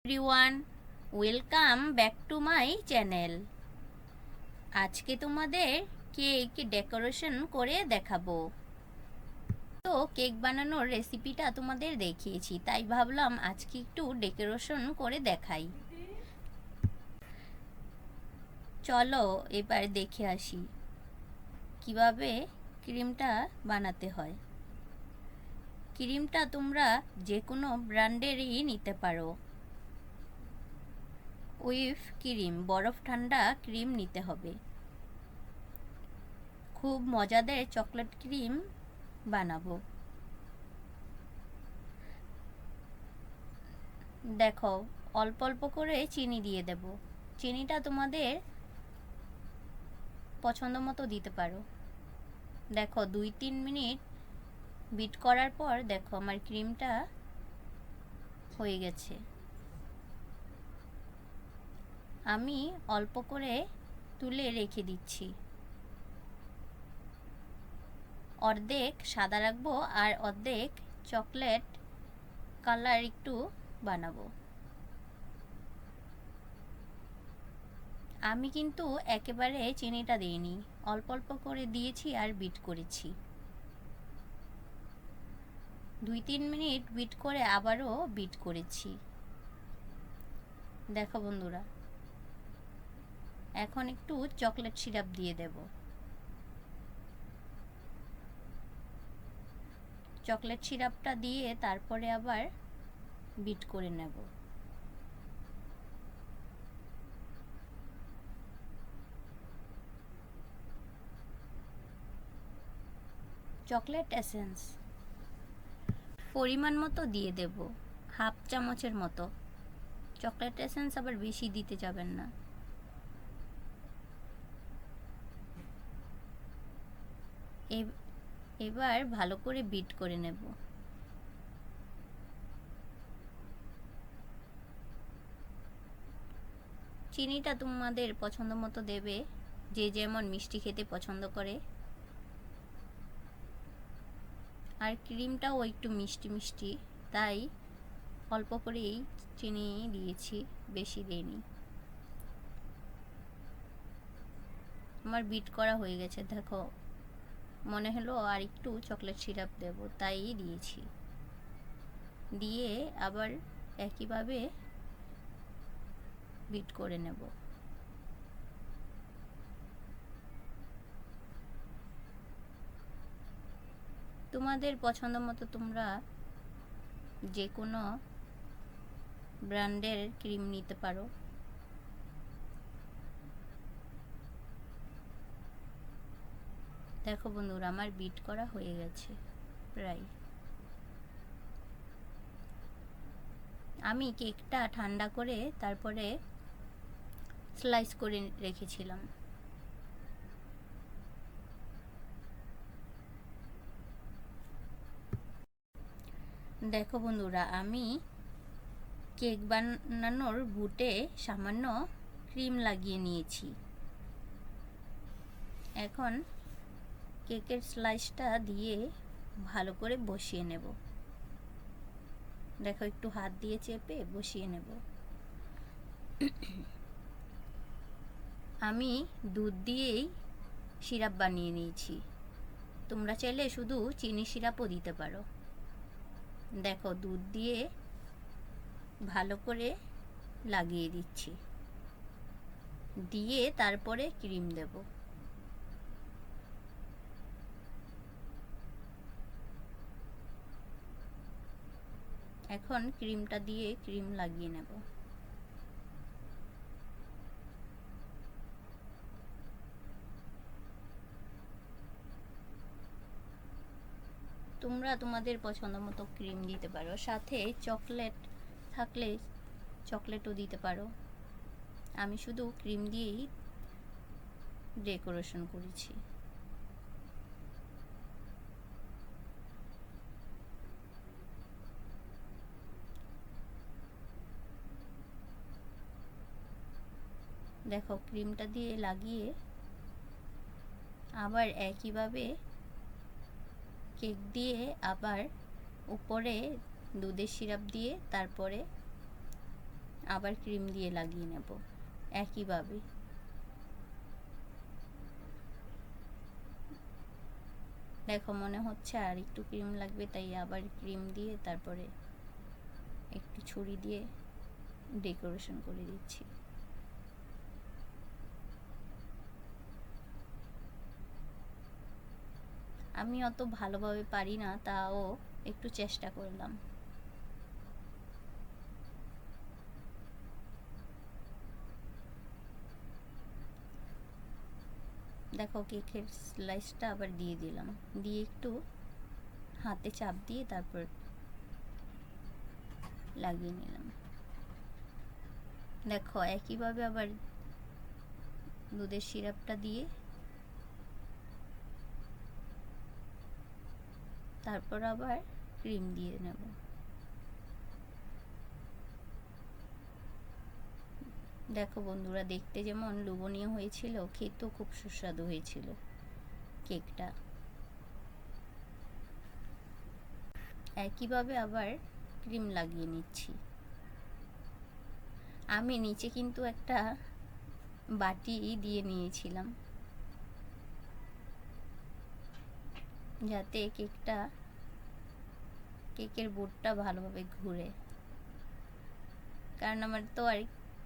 Everyone, welcome back to my channel. আজকে তোমাদের cake decoration করে দেখাবো। তো কেক বানানোর রেসিপিটা তোমাদের দেখিয়েছি, তাই ভাবলাম আজকে একটু ডেকোরেশন করে দেখাই। চলো এবার দেখে আসি কিভাবে ক্রিমটা বানাতে হয়। ক্রিমটা তোমরা যে কোনো ব্র্যান্ডেরই নিতে পারো। হুইপ ক্রিম, বরফ ঠান্ডা ক্রিম নিতে হবে। খুব মজাদার চকলেট ক্রিম বানাবো। দেখো, অল্প অল্প করে চিনি দিয়ে দেব। চিনিটা তোমাদের পছন্দ মতো দিতে পারো। দেখো 2-3 মিনিট বিট করার পর দেখো আমার ক্রিমটা হয়ে গেছে। আমি অল্প করে তুলে রেখে দিচ্ছি। অর্ধেক সাদা রাখবো আর অর্ধেক চকলেট কালার একটু বানাবো। আমি কিন্তু একেবারে চিনিটা দিইনি, অল্প অল্প করে দিয়েছি আর বিট করেছি। 2-3 মিনিট বিট করে আবারও বিট করেছি। দেখো বন্ধুরা, এখন একটু চকলেট সিরাপ দিয়ে দেব। চকলেট সিরাপটা দিয়ে তারপরে আবার বিট করে নেব। চকলেট এসেন্স পরিমাণ মতো দিয়ে দেব, হাফ চামচের মতো। চকলেট এসেন্স আবার বেশি দিতে যাবেন না। এবার ভালো করে বিট করে নেব। চিনিটা তোমাদের পছন্দ মতো দেবে, যে যেমন মিষ্টি খেতে পছন্দ করে। আর ক্রিমটাও একটু মিষ্টি মিষ্টি, তাই অল্প করেই চিনি দিয়েছি, বেশি দিইনি। আমার বিট করা হয়ে গেছে। দেখো, মনে হলো আর একটু চকলেট সিরাপ দেব, তাই দিয়েছি। দিয়ে আবার একইভাবে বিট করে নেব। তোমাদের পছন্দ মতো তোমরা যে কোনো ব্র্যান্ডের ক্রিম নিতে পারো। দেখো বন্ধুরা, আমার বিট করা হয়ে গেছে প্রায়। আমি কেকটা ঠান্ডা করে তারপরে স্লাইস করে রেখেছিলাম। দেখো বন্ধুরা, আমি কেক বানানোর বুটে সামান্য ক্রিম লাগিয়ে নিয়েছি। এখন কেকের স্লাইসটা দিয়ে ভালো করে বসিয়ে নেব। দেখো, একটু হাত দিয়ে চেপে বসিয়ে নেব। আমি দুধ দিয়েই সিরাপ বানিয়ে নিয়েছি। তোমরা চাইলে শুধু চিনি সিরাপও দিতে পারো। দেখো, দুধ দিয়ে ভালো করে লাগিয়ে দিচ্ছি, দিয়ে তারপরে ক্রিম দেব। এখন ক্রিমটা দিয়ে ক্রিম লাগিয়ে নেব। তোমরা তোমাদের পছন্দ মতো ক্রিম দিতে পারো, সাথে চকলেট থাকলে চকলেটও দিতে পারো। আমি শুধু ক্রিম দিয়েই ডেকোরেশন করেছি। দেখো, ক্রিমটা দিয়ে লাগিয়ে আবার একইভাবে কেক দিয়ে আবার উপরে দুধের সিরাপ দিয়ে তারপরে আবার ক্রিম দিয়ে লাগিয়ে নেব একইভাবে। দেখো মনে হচ্ছে আর একটু ক্রিম লাগবে, তাই আবার ক্রিম দিয়ে তারপরে একটু ছুরি দিয়ে ডেকোরেশন করে দিচ্ছি। আমি অত ভালোভাবে পারি না, তাও একটু চেষ্টা করলাম। দেখো কেকের স্লাইসটা আবার দিয়ে দিলাম, দিয়ে একটু হাতে চাপ দিয়ে তারপর লাগিয়ে নিলাম। দেখো একইভাবে আবার দুধের সিরাপটা দিয়ে তারপর আবার ক্রিম দিয়ে নেব। দেখো বন্ধুরা, দেখতে যেমন লোভনীয় হয়েছিল, খেতেও খুব সুস্বাদু হয়েছিল কেকটা। একইভাবে আবার ক্রিম লাগিয়ে নিচ্ছি। আমি নিচে কিন্তু একটা বাটি দিয়ে নিয়েছিলাম, যাতে কেকের বোর্ডটা ভালোভাবে ঘুরে, কারণ আমার তো আর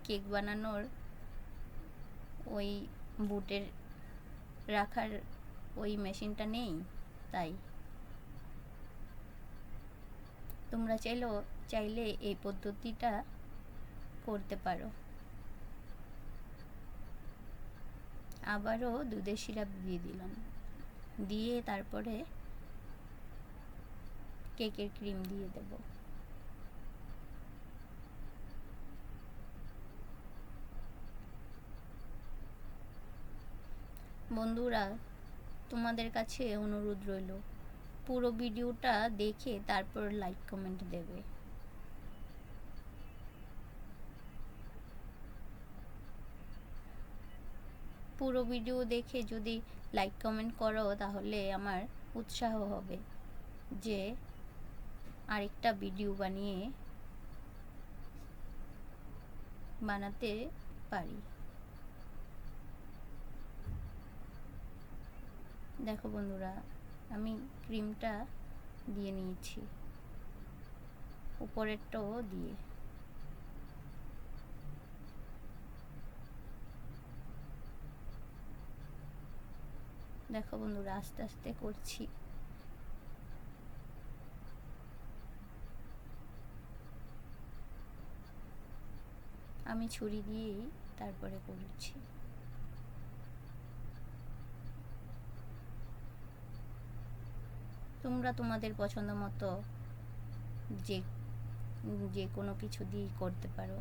কেক বানানোর ওই বুটের রাখার ওই মেশিনটা নেই, তাই তোমরা চাইলে এই পদ্ধতিটা করতে পারো। আবারও দুধের সিরাপ দিয়ে দিলাম, দিয়ে তারপরে কেকের ক্রিম দিয়ে দেব। বন্ধুরা, তোমাদের কাছে অনুরোধ রইল, পুরো ভিডিওটা দেখে তারপর লাইক কমেন্ট দেবে। পুরো ভিডিও দেখে যদি লাইক কমেন্ট করো তাহলে আমার উৎসাহ হবে যে আরেকটা ভিডিও বানাতে পারি। দেখো বন্ধুরা, আমি ক্রিমটা দিয়ে নিয়েছি উপরেরটাও দিয়ে। দেখো বন্ধুরা, আস্তে আস্তে করছি। আমি ছুরি দিয়েই তারপরে করছি। তোমরা তোমাদের পছন্দ মতো যে কোনো কিছু দিয়েই করতে পারো।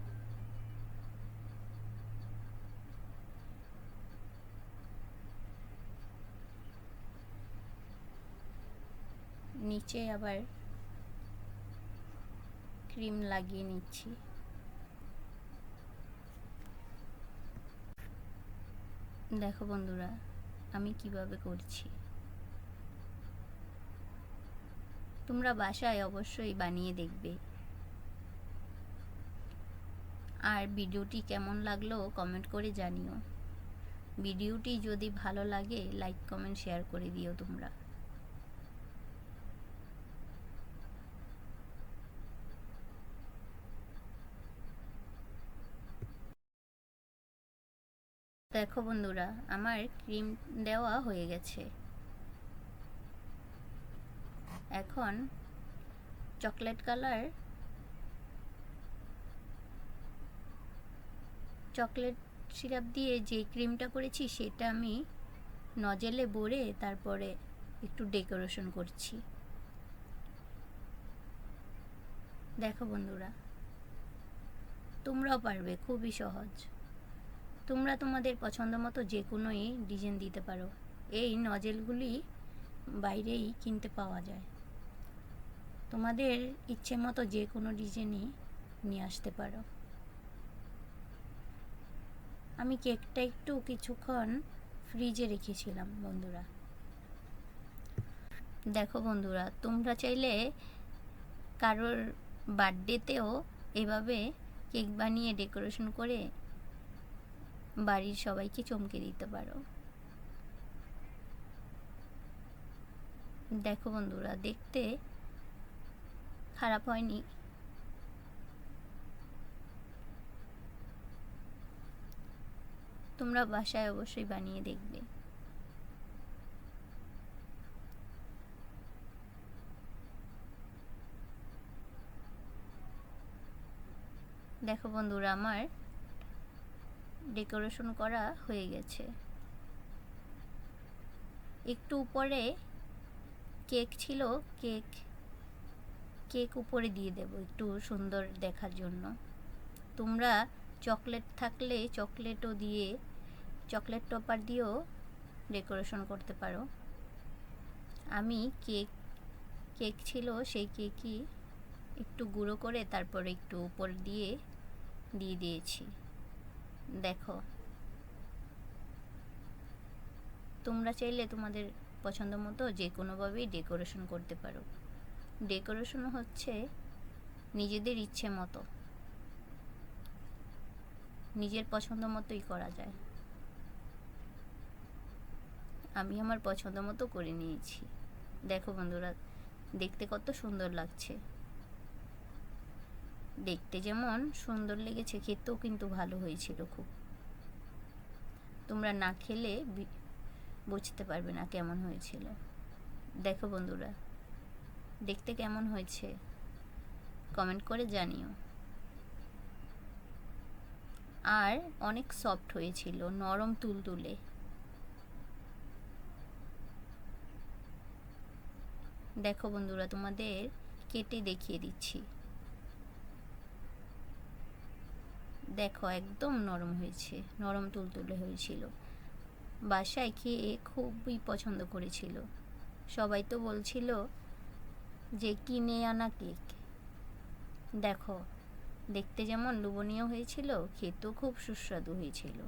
নিচে আবার ক্রিম লাগিয়ে নিচ্ছি। দেখো বন্ধুরা, আমি কিভাবে করছি। তোমরা বাসায় অবশ্যই বানিয়ে দেখবে। আর ভিডিওটি কেমন লাগলো কমেন্ট করে জানিও। ভিডিওটি যদি ভালো লাগে লাইক কমেন্ট শেয়ার করে দিও তোমরা। দেখো বন্ধুরা, আমার ক্রিম দেওয়া হয়ে গেছে। এখন চকলেট সিরাপ দিয়ে যে ক্রিমটা করেছি সেটা আমি নজেলে ভরে তারপরে একটু ডেকোরেশন করছি। দেখো বন্ধুরা, তোমরাও পারবে, খুবই সহজ। তোমরা তোমাদের পছন্দ মতো যে কোনোই ডিজাইন দিতে পারো। এই নজেলগুলি বাইরেই কিনতে পাওয়া যায়। তোমাদের ইচ্ছে মতো যে কোনো ডিজাইনই নিয়ে আসতে পারো। আমি কেকটা একটু কিছুক্ষণ ফ্রিজে রেখেছিলাম বন্ধুরা। দেখো বন্ধুরা, তোমরা চাইলে কারোর বার্থডেতেও এভাবে কেক বানিয়ে ডেকোরেশন করে বাড়ির সবাইকে চমকে দিতে পারো। দেখো বন্ধুরা, দেখতে খারাপ হয়নি। তোমরা বাসায় অবশ্যই বানিয়ে দেখবে। দেখো বন্ধুরা, আমার ডেকোরেশন করা হয়ে গেছে। একটু উপরে কেক ছিল, কেক উপরে দিয়ে দেব একটু সুন্দর দেখার জন্য। তোমরা চকলেট থাকলে চকলেটও দিয়ে, চকলেট টপার দিয়েও ডেকোরেশন করতে পারো। আমি কেক ছিল, সেই কেকই একটু গুঁড়ো করে তারপরে একটু উপর দিয়ে দিয়েছি। দেখো, তোমরা চাইলে তোমাদের পছন্দ মতো যে কোনোভাবেই ডেকোরেশন করতে পারো। ডেকোরেশন হচ্ছে নিজেদের ইচ্ছে মতো, নিজের পছন্দ মতোই করা যায়। আমি আমার পছন্দ মতো করে নিয়েছি। দেখো বন্ধুরা, দেখতে কত সুন্দর লাগছে। দেখতে যেমন সুন্দর লেগেছে, খেতেও কিন্তু ভালো হয়েছিল খুব। তোমরা না খেলে বুঝতে পারবে না কেমন হয়েছিল। দেখো বন্ধুরা, দেখতে কেমন হয়েছে কমেন্ট করে জানিও। আর অনেক সফট হয়েছিল, নরম তুলতুলে। দেখো বন্ধুরা, তোমাদের কেটে দেখিয়ে দিচ্ছি। দেখো, একদম নরম হয়েছে, নরম তুলতুলে হয়েছিল। বাসায় খেয়ে খুবই পছন্দ করেছিল সবাই। তো বলছিল যে কিনে আনা কেক। দেখো, দেখতে যেমন লোভনীয় হয়েছিল, খেতেও খুব সুস্বাদু হয়েছিল।